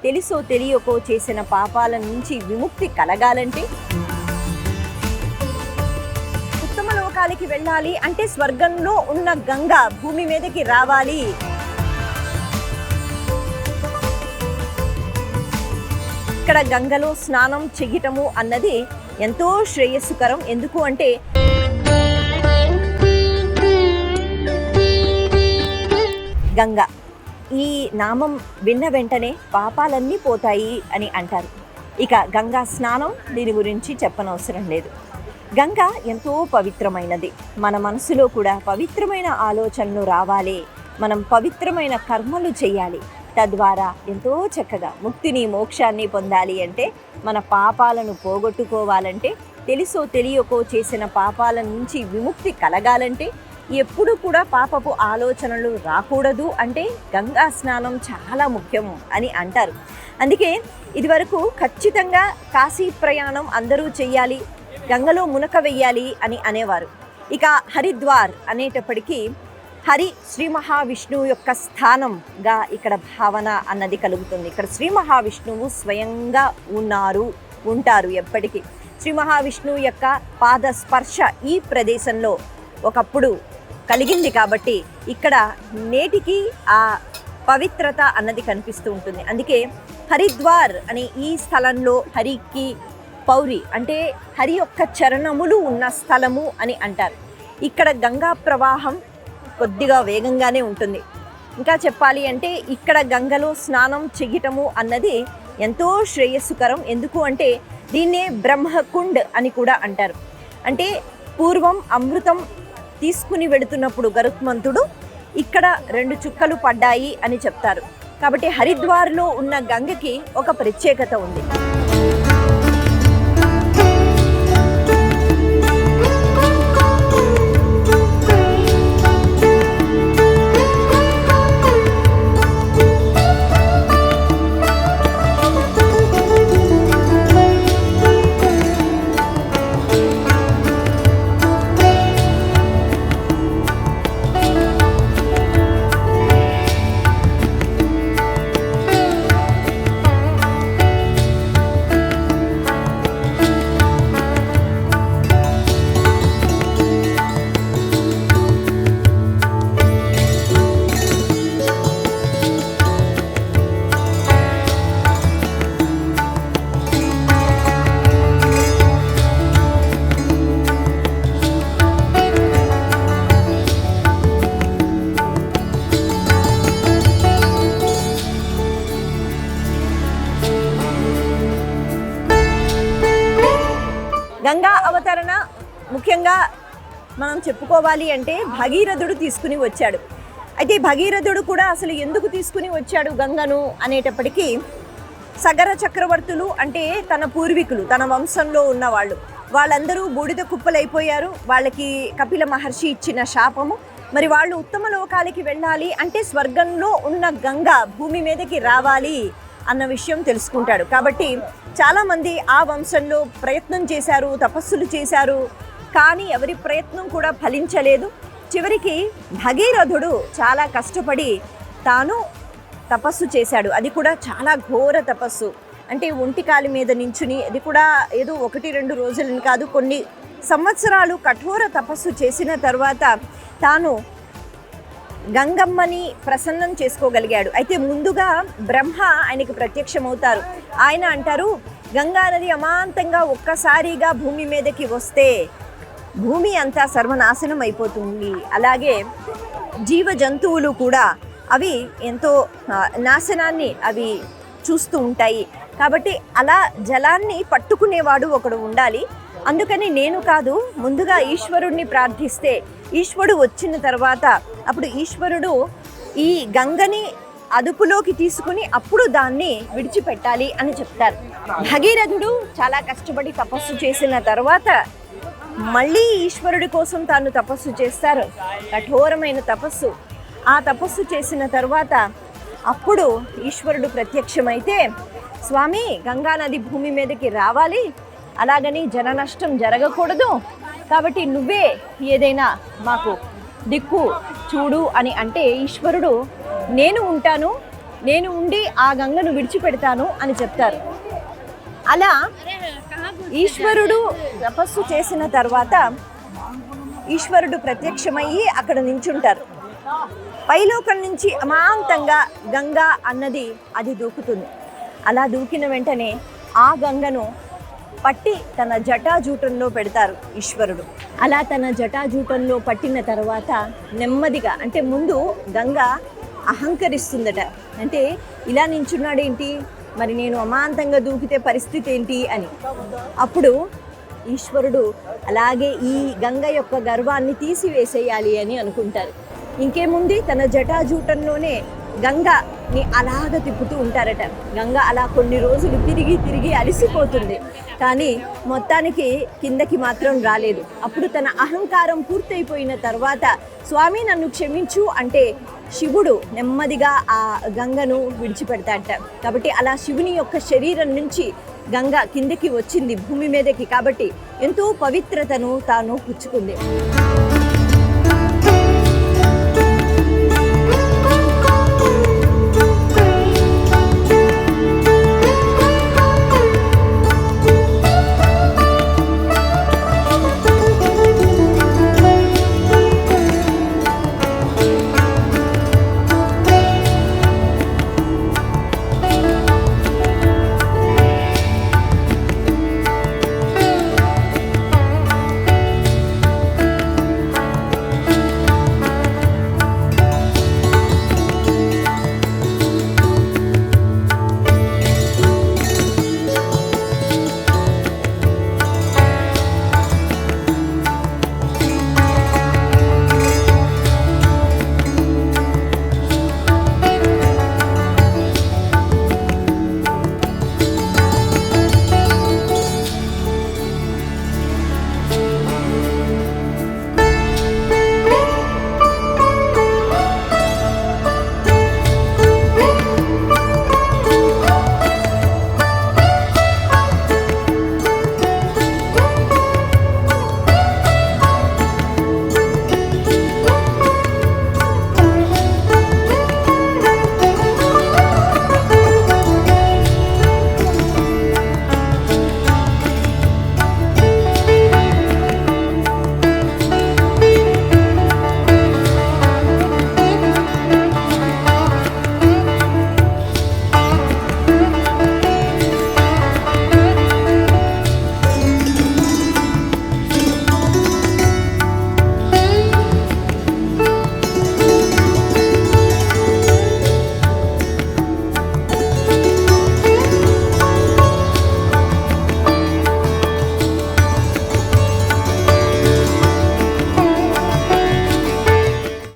తెలుసో తెలియకో చేసిన పాపాల నుంచి విముక్తి కలగాలంటే, ఉత్తమ లోకాలకి వెళ్ళాలి అంటే స్వర్గంలో ఉన్న గంగ భూమి మీదకి రావాలి. ఇక్కడ గంగలో స్నానం చెయ్యటము అన్నది ఎంతో శ్రేయస్సుకరం. ఎందుకు అంటే గంగ ఈ నామం విన్న వెంటనే పాపాలన్నీ పోతాయి అని అంటారు. ఇక గంగా స్నానం దీని గురించి చెప్పనవసరం లేదు. గంగ ఎంతో పవిత్రమైనది. మన మనసులో కూడా పవిత్రమైన ఆలోచనలు రావాలి, మనం పవిత్రమైన కర్మలు చేయాలి. తద్వారా ఎంతో చక్కగా ముక్తిని మోక్షాన్ని పొందాలి. అంటే మన పాపాలను పోగొట్టుకోవాలంటే, తెలుసో తెలియకో చేసిన పాపాల నుంచి విముక్తి కలగాలంటే, ఎప్పుడు కూడా పాపపు ఆలోచనలు రాకూడదు అంటే గంగా స్నానం చాలా ముఖ్యం అని అంటారు. అందుకే ఇదివరకు ఖచ్చితంగా కాశీ ప్రయాణం అందరూ చెయ్యాలి, గంగలో మునక వెయ్యాలి అని అనేవారు. ఇక హరిద్వార్ అనేటప్పటికీ హరి శ్రీ మహావిష్ణువు యొక్క స్థానంగా ఇక్కడ భావన అన్నది కలుగుతుంది. ఇక్కడ శ్రీ మహావిష్ణువు స్వయంగా ఉంటారు ఎప్పటికీ. శ్రీ మహావిష్ణువు యొక్క పాద స్పర్శ ఈ ప్రదేశంలో ఒకప్పుడు కలిగింది కాబట్టి ఇక్కడ నేటికి ఆ పవిత్రత అన్నది కనిపిస్తూ ఉంటుంది. అందుకే హరిద్వార్ అనే ఈ స్థలంలో హరికి పౌరి అంటే హరి యొక్క చరణములు ఉన్న స్థలము అని అంటారు. ఇక్కడ గంగా ప్రవాహం కొద్దిగా వేగంగానే ఉంటుంది. ఇంకా చెప్పాలి అంటే ఇక్కడ గంగలో స్నానం చెయ్యటము అన్నది ఎంతో శ్రేయస్సుకరం. ఎందుకు అంటే దీన్నే బ్రహ్మకుండ్ అని కూడా అంటారు. అంటే పూర్వం అమృతం తీసుకుని వెళుతున్నప్పుడు గరుత్మంతుడు ఇక్కడ 2 చుక్కలు పడ్డాయి అని చెప్తారు. కాబట్టి హరిద్వార్లో ఉన్న గంగకి ఒక ప్రత్యేకత ఉంది. గంగా అవతరణ ముఖ్యంగా మనం చెప్పుకోవాలి అంటే భగీరథుడు తీసుకుని వచ్చాడు. అయితే భగీరథుడు కూడా అసలు ఎందుకు తీసుకుని వచ్చాడు గంగను అనేటప్పటికీ, సగర చక్రవర్తులు అంటే తన పూర్వీకులు, తన వంశంలో ఉన్నవాళ్ళు, వాళ్ళందరూ బూడిద కుప్పలైపోయారు. వాళ్ళకి కపిల మహర్షి ఇచ్చిన శాపము. మరి వాళ్ళు ఉత్తమ లోకాలకి వెళ్ళాలి అంటే స్వర్గంలో ఉన్న గంగ భూమి మీదకి రావాలి అన్న విషయం తెలుసుకుంటాడు. కాబట్టి చాలామంది ఆ వంశంలో ప్రయత్నం చేశారు, తపస్సులు చేశారు, కానీ ఎవరి ప్రయత్నం కూడా ఫలించలేదు. చివరికి భగీరథుడు చాలా కష్టపడి తాను తపస్సు చేశాడు. అది కూడా చాలా ఘోర తపస్సు. అంటే ఒంటికాలి మీద నించుని, అది కూడా ఏదో 1-2 రోజులని కాదు, కొన్ని సంవత్సరాలు కఠోర తపస్సు చేసిన తర్వాత తాను గంగమ్మని ప్రసన్నం చేసుకోగలిగాడు. అయితే ముందుగా బ్రహ్మ ఆయనకి ప్రత్యక్షమవుతారు. ఆయన అంటారు, గంగా నది అమాంతంగా ఒక్కసారిగా భూమి మీదకి వస్తే భూమి అంతా సర్వనాశనం అయిపోతుంది. అలాగే జీవ జంతువులు కూడా అవి ఎంతో నాశనాన్ని అవి చూస్తూ ఉంటాయి. కాబట్టి అలా జలాన్ని పట్టుకునేవాడు ఒకడు ఉండాలి. అందుకని నేను కాదు, ముందుగా ఈశ్వరుణ్ణి ప్రార్థిస్తే ఈశ్వరుడు వచ్చిన తర్వాత అప్పుడు ఈశ్వరుడు ఈ గంగని అదుపులోకి తీసుకుని అప్పుడు దాన్ని విడిచిపెట్టాలి అని చెప్తారు. భగీరథుడు చాలా కష్టపడి తపస్సు చేసిన తర్వాత మళ్ళీ ఈశ్వరుడి కోసం తాను తపస్సు చేస్తారు. కఠోరమైన తపస్సు. ఆ తపస్సు చేసిన తర్వాత అప్పుడు ఈశ్వరుడు ప్రత్యక్షమైతే, స్వామి గంగా నది భూమి మీదకి రావాలి, అలాగని జన నష్టం జరగకూడదు, కాబట్టి నువ్వే ఏదైనా మాకు దిక్కు చూడు అని అంటే ఈశ్వరుడు నేను ఉంటాను, నేను ఉండి ఆ గంగను విడిచిపెడతాను అని చెప్తారు. అలా ఈశ్వరుడు తపస్సు చేసిన తర్వాత ఈశ్వరుడు ప్రత్యక్షమయ్యి అక్కడ నించుంటారు. పైలోకం నుంచి అమాంతంగా గంగా అన్నది అది దూకుతుంది. అలా దూకిన వెంటనే ఆ గంగను పట్టి తన జటాజూటంలో పెడతారు ఈశ్వరుడు. అలా తన జటాజూటంలో పట్టిన తర్వాత నెమ్మదిగా, అంటే ముందు గంగ అహంకరిస్తుందట. అంటే ఇలా నించున్నాడేంటి, మరి నేను అమాంతంగా దూకితే పరిస్థితి ఏంటి అని. అప్పుడు ఈశ్వరుడు అలాగే ఈ గంగ యొక్క గర్వాన్ని తీసివేసేయాలి అని అనుకుంటారు. ఇంకేముంది, తన జటాజూటంలోనే గంగని అలాగ తిప్పుతూ ఉంటారట. గంగ అలా కొన్ని రోజులు తిరిగి తిరిగి అలసిపోతుంది, కానీ మొత్తానికి కిందకి మాత్రం రాలేదు. అప్పుడు తన అహంకారం పూర్తయిపోయిన తర్వాత స్వామి నన్ను క్షమించు అంటే శివుడు నెమ్మదిగా ఆ గంగను విడిచిపెడతాడట. కాబట్టి అలా శివుని యొక్క శరీరం నుంచి గంగ కిందకి వచ్చింది భూమి మీదకి. కాబట్టి ఎంతో పవిత్రతను తాను పుచ్చుకుంది.